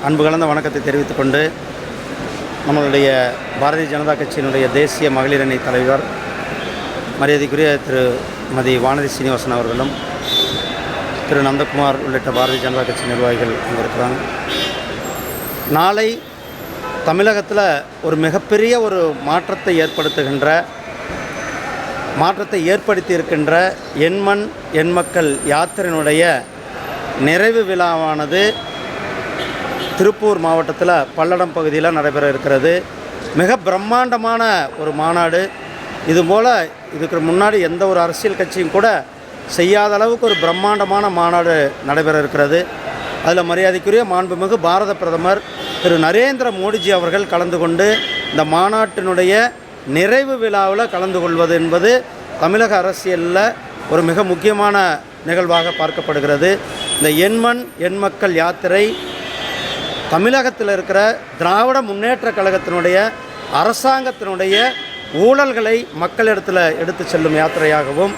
அன்பு கலந்த வணக்கத்தை தெரிவித்துக் கொண்டு நம்மளுடைய பாரதிய ஜனதா கட்சியினுடைய தேசிய மகளிர் அணி தலைவர் மரியாதைக்குரிய திருமதி வானதி சீனிவாசன் அவர்களும் திரு நந்தகுமார் உள்ளிட்ட பாரதிய ஜனதா கட்சி நிர்வாகிகள் அங்கே இருக்கிறாங்க. நாளை தமிழகத்தில் ஒரு மிகப்பெரிய ஒரு மாற்றத்தை ஏற்படுத்தி இருக்கின்ற எண்மண் எண்மக்கள் யாத்திரையினுடைய நிறைவு விழாவானது திருப்பூர் மாவட்டத்தில் பல்லடம் பகுதியில் நடைபெற இருக்கிறது. மிக பிரம்மாண்டமான ஒரு மாநாடு. இதுபோல் இதுக்கு முன்னாடி எந்த ஒரு அரசியல் கட்சியும் கூட செய்யாத அளவுக்கு ஒரு பிரம்மாண்டமான மாநாடு நடைபெற இருக்கிறது. அதில் மரியாதைக்குரிய மாண்புமிகு பாரத பிரதமர் திரு நரேந்திர மோடிஜி அவர்கள் கலந்து கொண்டு இந்த மாநாட்டினுடைய நிறைவு விழாவில் கலந்து கொள்வது என்பது தமிழக அரசியலில் ஒரு மிக முக்கியமான நிகழ்வாக பார்க்கப்படுகிறது. இந்த எண்மண் எண்மக்கள் யாத்திரை தமிழகத்தில் இருக்கிற திராவிட முன்னேற்ற கழகத்தினுடைய அரசாங்கத்தினுடைய ஊழல்களை மக்களிடத்தில் எடுத்து செல்லும் யாத்திரையாகவும்,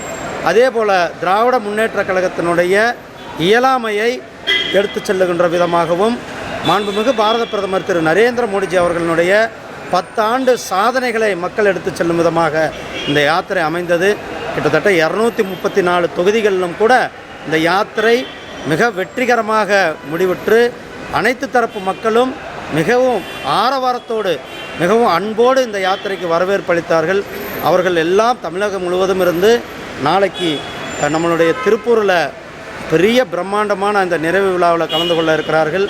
அதே போல் திராவிட முன்னேற்ற கழகத்தினுடைய இயலாமையை எடுத்து செல்லுகின்ற விதமாகவும் மாண்புமிகு பாரத பிரதமர் திரு நரேந்திர மோடிஜி அவர்களுடைய 10 ஆண்டு சாதனைகளை மக்கள் எடுத்து செல்லும் விதமாக இந்த யாத்திரை அமைந்தது. கிட்டத்தட்ட 234 தொகுதிகளிலும் கூட இந்த யாத்திரை மிக வெற்றிகரமாக முடிவுற்று அனைத்து தரப்பு மக்களும் மிகவும் ஆரவாரத்தோடு மிகவும் அன்போடு இந்த யாத்திரைக்கு வரவேற்பளித்தார்கள். அவர்கள் எல்லாம் தமிழகம் முழுவதும் இருந்து நாளைக்கு நம்மளுடைய திருப்பூரில் பெரிய பிரம்மாண்டமான இந்த நிறைவு விழாவில் கலந்து கொள்ள இருக்கிறார்கள்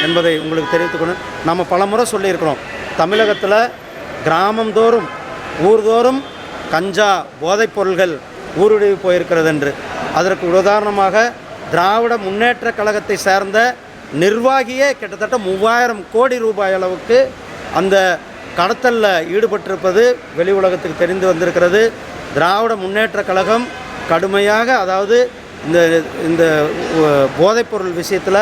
என்பதை உங்களுக்கு தெரிவித்துக்கணும். நம்ம பலமுறை சொல்லியிருக்கிறோம், தமிழகத்தில் கிராமந்தோறும் ஊர்தோறும் கஞ்சா போதைப் பொருள்கள் ஊடுருவி போயிருக்கிறது என்று. அதற்கு உதாரணமாக திராவிட முன்னேற்ற கழகத்தை சேர்ந்த நிர்வாகியே கிட்டத்தட்ட 3000 கோடி ரூபாய் அளவுக்கு அந்த கடத்தலில் ஈடுபட்டிருப்பது வெளி உலகத்துக்கு தெரிந்து வந்திருக்கிறது. திராவிட முன்னேற்ற கழகம் கடுமையாக, அதாவது இந்த போதைப்பொருள் விஷயத்தில்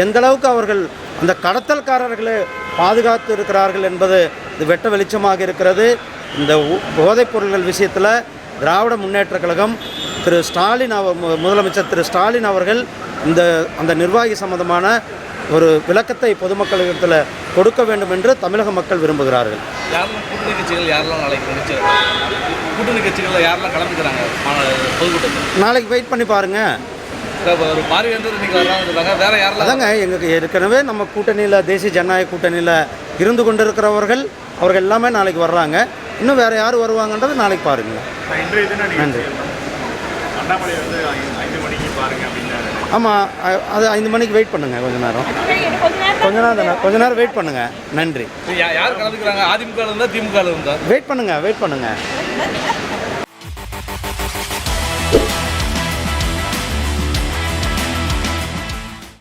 எந்தளவுக்கு அவர்கள் அந்த கடத்தல்காரர்களை பாதுகாத்து இருக்கிறார்கள் என்பது இது வெட்ட வெளிச்சமாக இருக்கிறது. இந்த போதைப் பொருள்கள் விஷயத்தில் திராவிட முன்னேற்ற கழகம் திரு ஸ்டாலின் முதலமைச்சர் திரு ஸ்டாலின் அவர்கள் அந்த நிர்வாகி சம்பந்தமான ஒரு விளக்கத்தை பொதுமக்களிடத்தில் கொடுக்க வேண்டும் என்று தமிழக மக்கள் விரும்புகிறார்கள். கூட்டணி கட்சிகளில் யாரெல்லாம் கலந்துக்கிறாங்க பொதுக்கூட்டத்தில்? நாளைக்கு வெயிட் பண்ணி பாருங்கள். ஒரு வேற யாரெல்லாம் அதாங்க எங்களுக்கு ஏற்கனவே நம்ம கூட்டணியில் தேசிய ஜனநாயக கூட்டணியில் இருந்து கொண்டிருக்கிறவர்கள் அவர்கள் எல்லாமே நாளைக்கு வர்றாங்க. இன்னும் வேறு யார் வருவாங்கன்றது நாளைக்கு பாருங்கள். நன்றி. ஆமாம், அது 5 மணிக்கு வெயிட் பண்ணுங்கள். கொஞ்ச நேரம் வெயிட் பண்ணுங்கள். நன்றி. யார் கலந்துக்கிறாங்க? அதிமுக இருந்தால் திமுக இருந்தால் வெயிட் பண்ணுங்கள்.